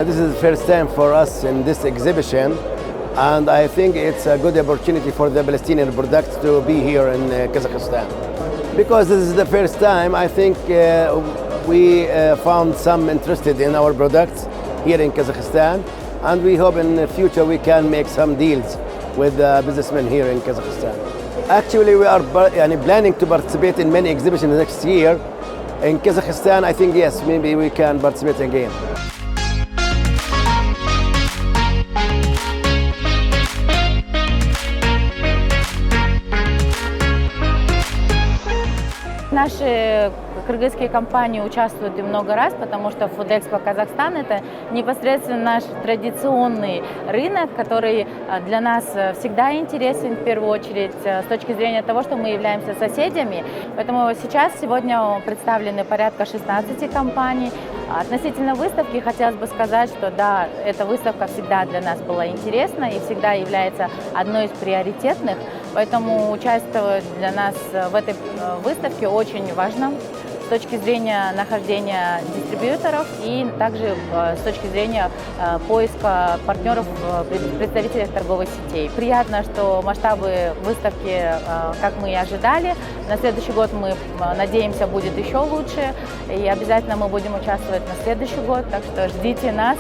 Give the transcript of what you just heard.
This is the first time for us in this exhibition, and I think it's a good opportunity for the Palestinian products to be here in Kazakhstan. Because this is the first time, I think we found some interested in our products here in Kazakhstan, and we hope in the future we can make some deals with businessmen here in Kazakhstan. Actually, we are planning to participate in many exhibitions next year. In Kazakhstan, I think yes, maybe we can participate again. Наши кыргызские компании участвуют и много раз, потому что FoodExpo Казахстан – это непосредственно наш традиционный рынок, который для нас всегда интересен в первую очередь с точки зрения того, что мы являемся соседями. Поэтому сегодня представлены порядка 16 компаний. Относительно выставки хотелось бы сказать, что да, эта выставка всегда для нас была интересна и всегда является одной из приоритетных, поэтому участвовать для нас в этой выставке очень важно с точки зрения нахождения дистрибьюторов и также с точки зрения поиска партнеров представителей торговых сетей. Приятно, что масштабы выставки, как мы и ожидали. На следующий год мы надеемся, будет еще лучше, и обязательно мы будем участвовать на следующий год, так что ждите нас.